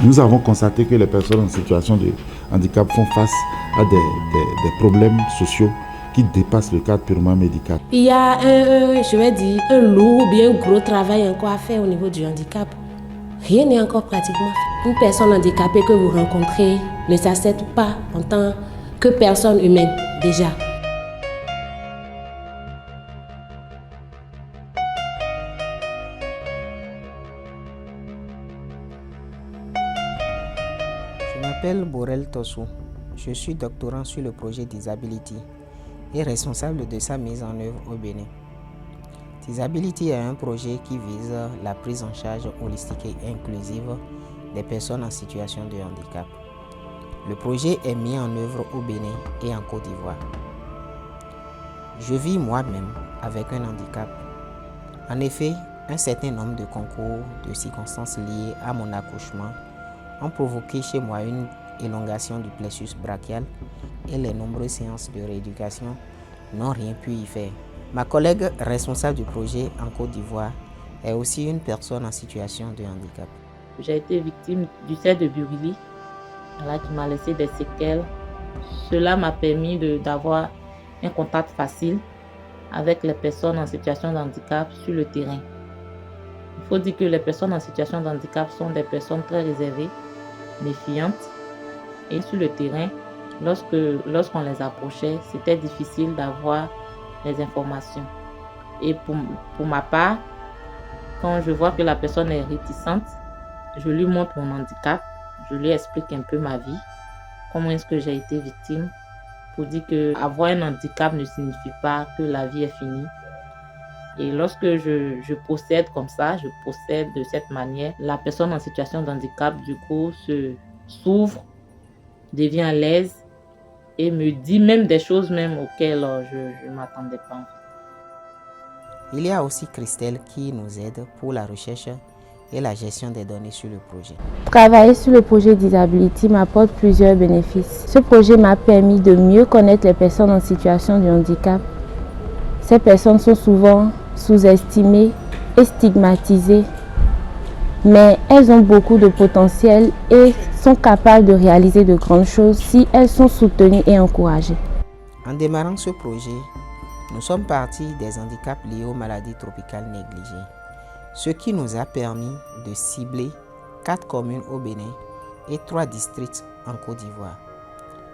Nous avons constaté que les personnes en situation de handicap font face à des problèmes sociaux qui dépassent le cadre purement médical. Il y a un lourd ou bien un gros travail encore à faire au niveau du handicap. Rien n'est encore pratiquement fait. Une personne handicapée que vous rencontrez ne s'accepte pas en tant que personne humaine déjà. Je m'appelle Borel Tossou. Je suis doctorant sur le projet Disability et responsable de sa mise en œuvre au Bénin. Disability est un projet qui vise la prise en charge holistique et inclusive des personnes en situation de handicap. Le projet est mis en œuvre au Bénin et en Côte d'Ivoire. Je vis moi-même avec un handicap. En effet, un certain nombre de concours de circonstances liées à mon accouchement ont provoqué chez moi une élongation du plexus brachial et les nombreuses séances de rééducation n'ont rien pu y faire. Ma collègue responsable du projet en Côte d'Ivoire est aussi une personne en situation de handicap. J'ai été victime du cerf de Burili, qui m'a laissé des séquelles. Cela m'a permis d'avoir un contact facile avec les personnes en situation de handicap sur le terrain. Il faut dire que les personnes en situation de handicap sont des personnes très réservées, méfiantes, et sur le terrain, lorsqu'on les approchait, c'était difficile d'avoir les informations. Et pour ma part, quand je vois que la personne est réticente, je lui montre mon handicap, je lui explique un peu ma vie, comment est-ce que j'ai été victime, pour dire qu'avoir un handicap ne signifie pas que la vie est finie. Et lorsque je procède comme ça, je procède de cette manière, la personne en situation de handicap, du coup, s'ouvre, devient à l'aise et me dit même des choses même auxquelles je ne m'attendais pas. Il y a aussi Christelle qui nous aide pour la recherche et la gestion des données sur le projet. Travailler sur le projet Disability m'apporte plusieurs bénéfices. Ce projet m'a permis de mieux connaître les personnes en situation de handicap. Ces personnes sont souvent sous-estimées et stigmatisées, mais elles ont beaucoup de potentiel et sont capables de réaliser de grandes choses si elles sont soutenues et encouragées. En démarrant ce projet, nous sommes partis des handicaps liés aux maladies tropicales négligées, ce qui nous a permis de cibler 4 communes au Bénin et 3 districts en Côte d'Ivoire.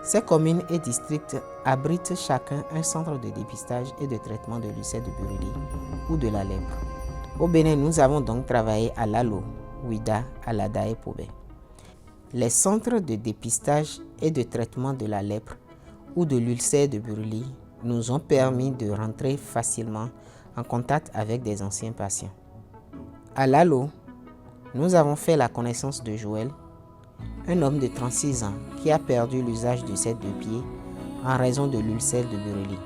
Ces communes et districts abritent chacun un centre de dépistage et de traitement de l'ulcère de Burili ou de la lèpre. Au Bénin, nous avons donc travaillé à Lalo, Ouida, Alada et Pobé. Les centres de dépistage et de traitement de la lèpre ou de l'ulcère de Burili nous ont permis de rentrer facilement en contact avec des anciens patients. À Lalo, nous avons fait la connaissance de Joël, un homme de 36 ans qui a perdu l'usage de ses 2 pieds en raison de l'ulcère de Burili.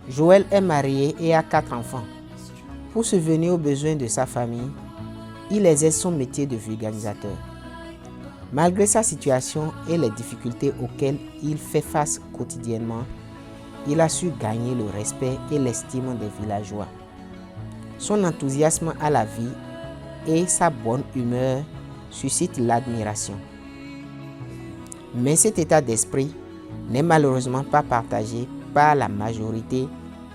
Joël est marié et a 4 enfants. Pour subvenir aux besoins de sa famille, il exerce son métier de vulgarisateur. Malgré sa situation et les difficultés auxquelles il fait face quotidiennement, il a su gagner le respect et l'estime des villageois. Son enthousiasme à la vie et sa bonne humeur suscitent l'admiration. Mais cet état d'esprit n'est malheureusement pas partagé par la majorité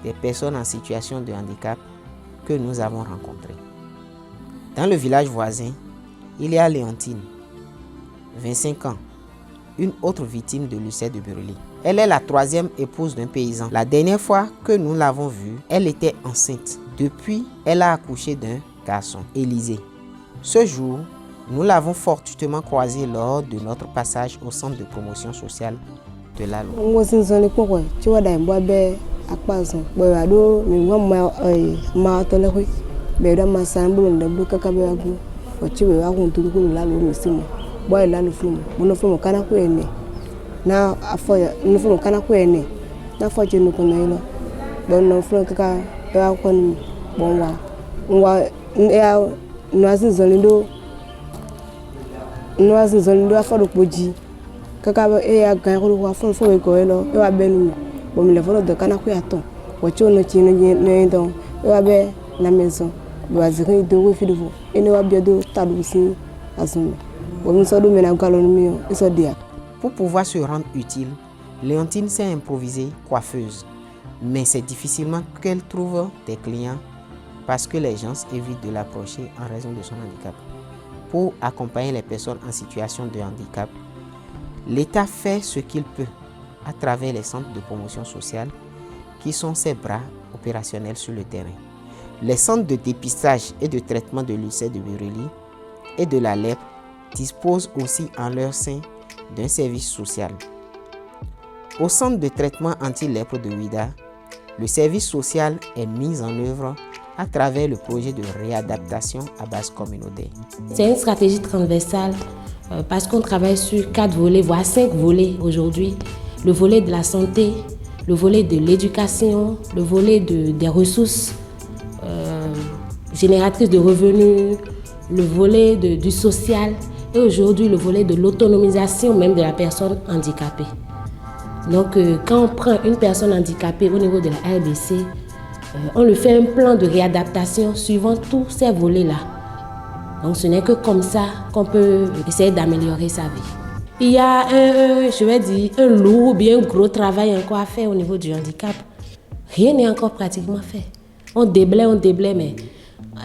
des personnes en situation de handicap que nous avons rencontrées. Dans le village voisin, il y a Léontine, 25 ans, une autre victime de l'ulcère de Burili. Elle est la troisième épouse d'un paysan. La dernière fois que nous l'avons vue, elle était enceinte. Depuis, elle a accouché d'un garçon, Élisée. Ce jour, nous l'avons fortuitement croisée lors de notre passage au centre de promotion sociale de la loi. Pour pouvoir se rendre utile, Léontine s'est improvisée coiffeuse. Mais c'est difficilement qu'elle trouve des clients parce que les gens évitent de l'approcher en raison de son handicap. Pour accompagner les personnes en situation de handicap, l'État fait ce qu'il peut à travers les centres de promotion sociale qui sont ses bras opérationnels sur le terrain. Les centres de dépistage et de traitement de l'ulcère de Buruli et de la lèpre disposent aussi en leur sein d'un service social. Au centre de traitement anti-lèpre de Ouida, le service social est mis en œuvre à travers le projet de réadaptation à base communautaire. C'est une stratégie transversale parce qu'on travaille sur 4 volets, voire 5 volets aujourd'hui. Le volet de la santé, le volet de l'éducation, le volet des ressources génératrices de revenus, le volet du social et aujourd'hui le volet de l'autonomisation même de la personne handicapée. Donc quand on prend une personne handicapée au niveau de la RBC, on lui fait un plan de réadaptation suivant tous ces volets-là. Donc ce n'est que comme ça qu'on peut essayer d'améliorer sa vie. Il y a un lourd ou bien gros travail encore à faire au niveau du handicap. Rien n'est encore pratiquement fait. On déblaye, mais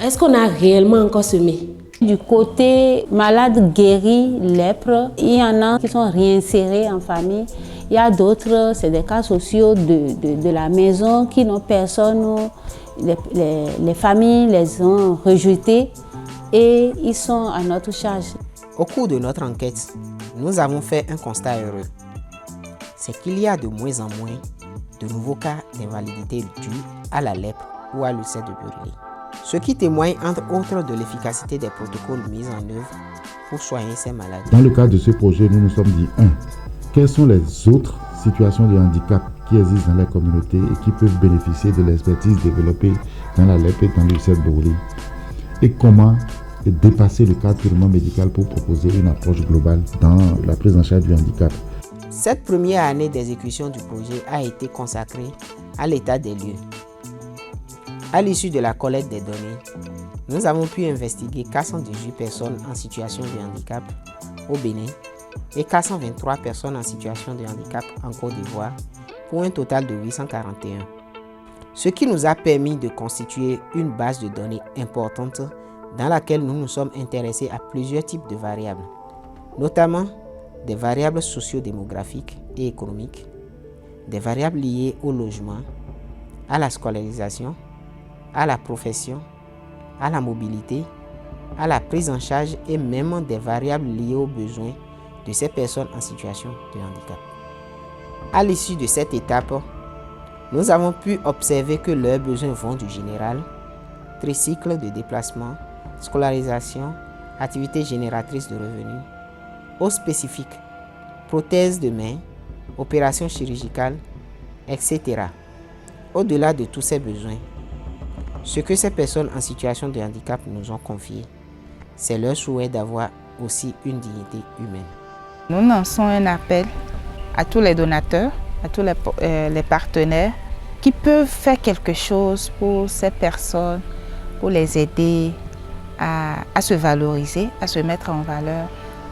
est-ce qu'on a réellement encore semé? Du côté malade guéri, lèpre, il y en a qui sont réinsérés en famille. Il y a d'autres, c'est des cas sociaux de la maison qui n'ont personne. Les familles les ont rejetés et ils sont à notre charge. Au cours de notre enquête, nous avons fait un constat heureux. C'est qu'il y a de moins en moins de nouveaux cas d'invalidité dus à la lèpre ou à l'ulcère de Buruli. Ce qui témoigne entre autres de l'efficacité des protocoles mis en œuvre pour soigner ces maladies. Dans le cadre de ce projet, nous nous sommes dit, quelles sont les autres situations de handicap qui existent dans la communauté et qui peuvent bénéficier de l'expertise développée dans la lèpre et dans l'ulcère de Buruli, et comment dépasser le cadre purement médical pour proposer une approche globale dans la prise en charge du handicap. Cette première année d'exécution du projet a été consacrée à l'état des lieux. À l'issue de la collecte des données, nous avons pu investiguer 418 personnes en situation de handicap au Bénin et 423 personnes en situation de handicap en Côte d'Ivoire pour un total de 841. Ce qui nous a permis de constituer une base de données importante dans laquelle nous nous sommes intéressés à plusieurs types de variables, notamment des variables socio-démographiques et économiques, des variables liées au logement, à la scolarisation, à la profession, à la mobilité, à la prise en charge et même des variables liées aux besoins de ces personnes en situation de handicap. À l'issue de cette étape, nous avons pu observer que leurs besoins vont du général, tricycle de déplacement, scolarisation, activités génératrices de revenus, au spécifique, prothèses de main, opérations chirurgicales, etc. Au-delà de tous ces besoins, ce que ces personnes en situation de handicap nous ont confié, c'est leur souhait d'avoir aussi une dignité humaine. Nous lançons un appel à tous les donateurs, à tous les partenaires qui peuvent faire quelque chose pour ces personnes, pour les aider à se valoriser, à se mettre en valeur,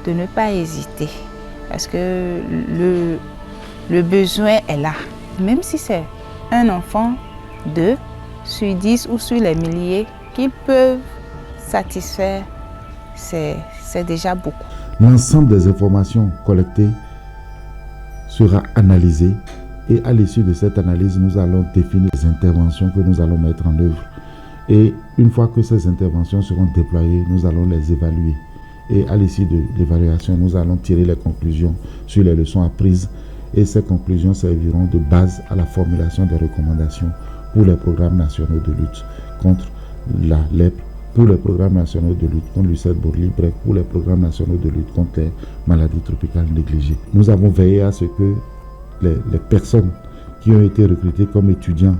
de ne pas hésiter. Parce que le besoin est là. Même si c'est un enfant, 2 sur 10 ou sur les milliers qu'ils peuvent satisfaire, c'est déjà beaucoup. L'ensemble des informations collectées sera analysée et à l'issue de cette analyse, nous allons définir les interventions que nous allons mettre en œuvre. Et une fois que ces interventions seront déployées, nous allons les évaluer. Et à l'issue de l'évaluation, nous allons tirer les conclusions sur les leçons apprises. Et ces conclusions serviront de base à la formulation des recommandations pour les programmes nationaux de lutte contre la lèpre, pour les programmes nationaux de lutte contre l'UCED Bourli, bref, pour les programmes nationaux de lutte contre les maladies tropicales négligées. Nous avons veillé à ce que les personnes qui ont été recrutées comme étudiants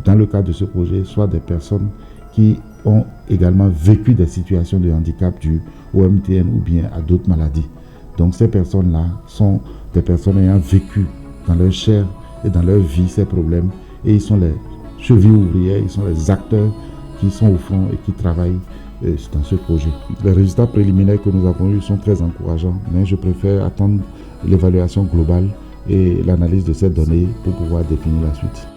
dans le cadre de ce projet soient des personnes qui ont également vécu des situations de handicap dues au MTN ou bien à d'autres maladies. Donc ces personnes-là sont des personnes ayant vécu dans leur chair et dans leur vie ces problèmes, et ils sont les chevilles ouvrières, ils sont les acteurs qui sont au front et qui travaillent dans ce projet. Les résultats préliminaires que nous avons eus sont très encourageants, mais je préfère attendre l'évaluation globale et l'analyse de ces données pour pouvoir définir la suite.